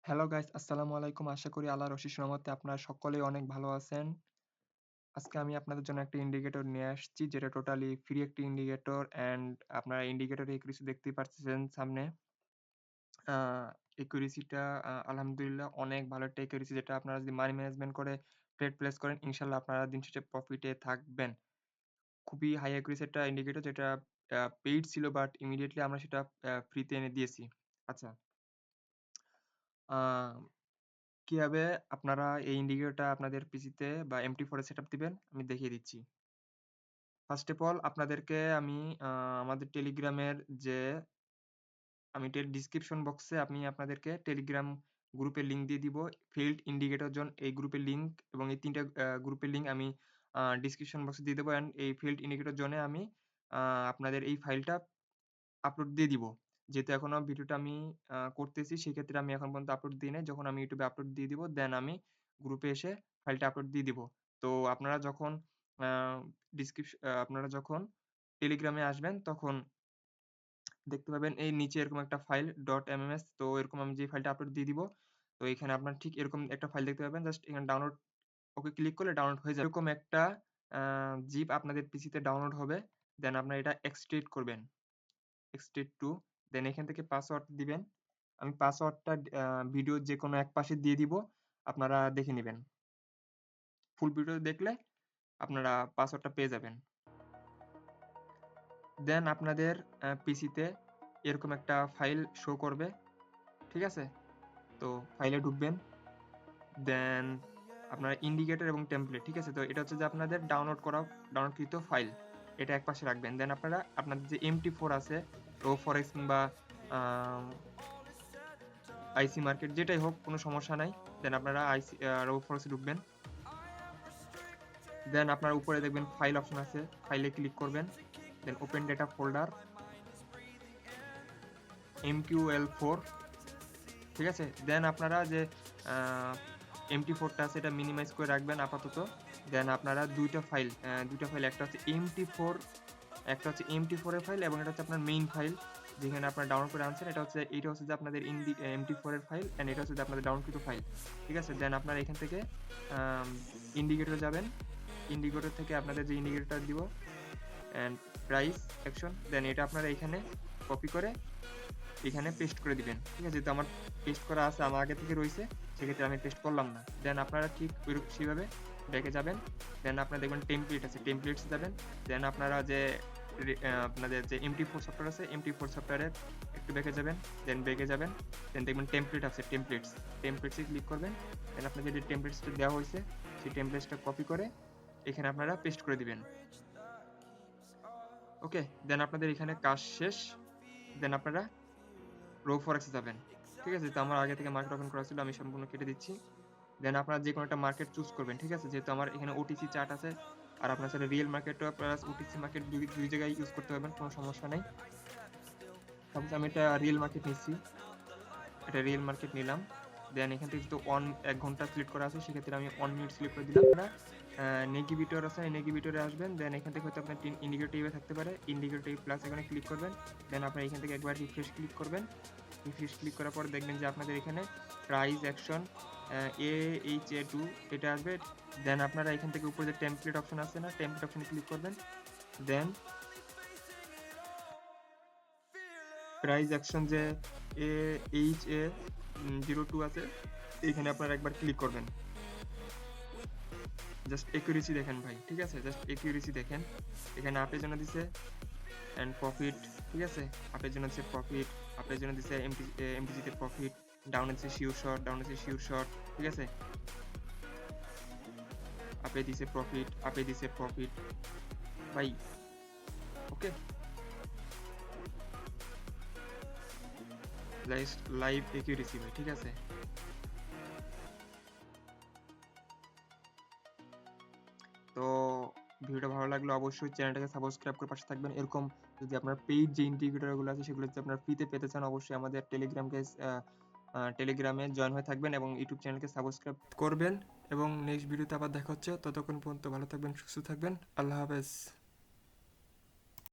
Hello guys, আসসালামু আলাইকুম। আশা করি আল্লাহর অশেষ রহমতে আপনারা সকলেই অনেক ভালো আছেন। আজকে আমি আপনাদের জন্য একটা ইন্ডিকেটর নিয়ে আসছি যেটা টোটালি ফ্রি একটি ইন্ডিকেটর অ্যান্ড আপনারা ইন্ডিকেটরে একুরেসি দেখতেই পারতেছেন সামনে। আ একুরেসিটা আলহামদুলিল্লাহ অনেক ভালো একটা একুরেসি যেটা আপনারা যদি মানি ম্যানেজমেন্ট করে ট্রেড প্লেস করেন ইনশাআল্লাহ আপনারা দিন শেষে প্রফিটে থাকবেন। খুবই হাই একুরেসি একটা ইন্ডিকেটর যেটা পেইড ছিল বাট ইমিডিয়েটলি আমরা সেটা ফ্রিতে এনে দিয়েছি। আচ্ছা। আ কিভাবে আপনারা এই ইন্ডিকেটরটা আপনাদের পিসিতে বা MT4 এ সেটআপ দিবেন আমি দেখিয়ে দিচ্ছি। ফার্স্ট অফ অল আপনাদেরকে আমি আ আমাদের টেলিগ্রামের যে আমি ডিসক্রিপশন বক্সে আমি আপনাদেরকে টেলিগ্রাম গ্রুপের লিংক দিয়ে দিব। ফিল্ড ইন্ডিকেটর জোন এই গ্রুপের লিংক এবং এই ৩ টা গ্রুপের লিংক আমি ডিসক্রিপশন বক্সে দিয়ে দেব অ্যান্ড এই ফিল্ড ইন্ডিকেটর জোনে আমি আ আপনাদের এই ফাইলটা আপলোড দিয়ে দিব। যেহেতু এখনো ভিডিওটা আমি করতেছি সেক্ষেত্রে আমি এখন পর্যন্ত আপলোড দিই নাই। যখন আমি YouTube এ আপলোড দিয়ে দিব দেন আমি গ্রুপে এসে ফাইলটা আপলোড দিয়ে দিব। তো আপনারা যখন আ আপনারা যখন টেলিগ্রামে আসবেন তখন দেখতে পাবেন এই নিচে এরকম একটা ফাইল .mms তো এরকম আমি যে ফাইলটা আপলোড দিয়ে দিব। তো এখানে আপনার ঠিক এরকম একটা ফাইল দেখতে পাবেন। জাস্ট এখানে ডাউনলোড ওকে ক্লিক করলে ডাউনলোড হয়ে যাবে। এরকম একটা আ জিপ আপনাদের পিসিতে ডাউনলোড হবে। দেন আপনারা এটা এক্সট্রাক্ট করবেন। এক্সট্রাক্ট টু দেন এখান থেকে পাসওয়ার্ড দিবেন। আমি পাসওয়ার্ডটা ভিডিওর যেকোনো এক পাশে দিয়ে দিব। আপনারা দেখে নিবেন। ফুল ভিডিও দেখলে আপনারা পাসওয়ার্ডটা পেয়ে যাবেন। দেন আপনাদের পিসিতে এরকম একটা ফাইল শো করবে। ঠিক আছে? তো ফাইলে ঢুকবেন। দেন আপনার ইন্ডিকেটর এবং টেমপ্লেট। ঠিক আছে? তো এটা হচ্ছে যে আপনাদের ডাউনলোডকৃত ফাইল। এটা একপাশে রাখবেন। দেন আপনারা আপনাদের যে MT4 আছে, রো ফরেক্স কিংবা আম আইসি মার্কেট যেটাই হোক কোনো সমস্যা নাই। দেন আপনারা রো ফরেক্স এ ঢুকবেন। দেন আপনার উপরে দেখবেন ফাইল অপশন আছে। ফাইলে ক্লিক করবেন। দেন ওপেন ডেটা ফোল্ডার MQL4 ঠিক আছে? দেন আপনারা যে আ MT4 টা আছে এটা মিনিমাইজ করে রাখবেন আপাতত। দেন আপনারা ২ টা ফাইল ২ টা ফাইল একটা হচ্ছে MT4 একটা হচ্ছে MT4 এর ফাইল এবং এটা হচ্ছে আপনার মেইন ফাইল যেখানে আপনারা ডাউনলোড করে আনছেন। এইটা হচ্ছে যে আপনাদের MT4 এর ফাইল অ্যান্ড এটা হচ্ছে যে আপনাদের ডাউনলোডকৃত ফাইল। ঠিক আছে? দেন আপনারা এখান থেকে আম ইন্ডিকেটরে যাবেন। ইন্ডিকেটর থেকে আপনাদের যে ইন্ডিকেটরটা দিব অ্যান্ড প্রাইস অ্যাকশন দেন এটা আপনারা এখানে কপি করে এখানে পেস্ট করে দিবেন। ঠিক আছে? যেহেতু আমার পেস্ট করা আছে, আমার আগে থেকে রইছে, সেক্ষেত্রে আমি পেস্ট করলাম না। দেন আপনারা ঠিক সেভাবে ব্যাকে যাবেন। দেন আপনারা দেখবেন টেমপ্লেট আছে, টেমপ্লেটস এ যাবেন। দেন আপনারা যে আপনাদের যে MT4 সফটওয়্যার আছে, MT4 সফটওয়্যারে একটু ব্যাকে যাবেন। দেন ব্যাকে যাবেন। দেন দেখবেন টেমপ্লেট আছে, টেমপ্লেটস। টেমপ্লেটস এ ক্লিক করবেন। দেন আপনাদের যে টেমপ্লেটসটা দেওয়া হইছে, সেই টেমপ্লেটসটা কপি করে এখানে আপনারা পেস্ট করে দিবেন। ওকে? দেন আপনাদের এখানে কাজ শেষ। দেন আপনারা রো ফরেক্স এ যাবেন। ঠিক আছে? তো আমার আগে থেকে মার্কেট ওপেন করা ছিল। আমি সম্পূর্ণ কেটে দিচ্ছি। দেন আপনারা যেকোনো একটা মার্কেট চুজ করবেন। ঠিক আছে? যেহেতু আমার এখানে ওটিসি চার্ট আছে। আর আপনার চাইলে রিয়েল মার্কেটও প্লাস ওটিসি মার্কেট ২ জায়গায় ইউজ করতে পারবেন। কোনো সমস্যা নাই। সাপোজ আমি এটা রিয়েল মার্কেট নিচ্ছি। এটা রিয়েল মার্কেট নিলাম। দেন এখান থেকে যেহেতু ১ ঘন্টা সিলেক্ট করা আছে সেক্ষেত্রে আমি 1 মিনিট সিলেক্ট করে দিলাম। আপনারা নেগেভিটর আছে, এই নেগেভিটরে আসবেন। দেন এখান থেকে হয়তো আপনার ইন্ডিকেটর টেবে থাকতে পারে। ইন্ডিকেটর টেব প্লাস এখানে ক্লিক করবেন। দেন আপনারা এখান থেকে একবার রিফ্রেশ ক্লিক করবেন। রিফ্রেশ ক্লিক করার পর দেখবেন যে আপনাদের এখানে প্রাইস অ্যাকশন AHA2 এটা আসবে। দেন আপনারা এখান থেকে উপরে যে টেমপ্লেট অপশন আছে না? টেমপ্লেট অপশনে ক্লিক করবেন। দেন প্রাইস অ্যাকশন যে AHA02 আছে এখানে আপনারা একবার ক্লিক করবেন। জাস্ট একুরেসি দেখেন ভাই। ঠিক আছে? জাস্ট একুরেসি দেখেন। এখানে আপের জন্য দিছে অ্যান্ড প্রফিট। ঠিক আছে? আপের জন্য দিছে প্রফিট, আপের জন্য দিছে MTG তে প্রফিট, ডাউনে দিছে শিওর শট, ডাউনে দিছে শিওর শট। ঠিক আছে? আপে দিছে প্রফিট, আপে দিছে প্রফিট। ভাই ওকে? জাস্ট লাইভ একুরেসি ভাই। ঠিক আছে? তো ভিডিওটা ভালো লাগলে অবশ্যই চ্যানেলটাকে সাবস্ক্রাইব করে পাশে থাকবেন। এরকম যদি আপনার পেইড যে ইন্ডিকেটর গুলো আছে সেগুলো যদি আপনারা ফ্রিতে পেতে চান অবশ্যই আমাদের টেলিগ্রামে জয়েন হয়ে থাকবেন এবং ইউটিউব চ্যানেলকে সাবস্ক্রাইব করবেন এবং নেক্সট ভিডিওতে আবার দেখা হচ্ছে। ততক্ষণ পর্যন্ত ভালো থাকবেন, সুস্থ থাকবেন। আল্লাহ হাফেজ।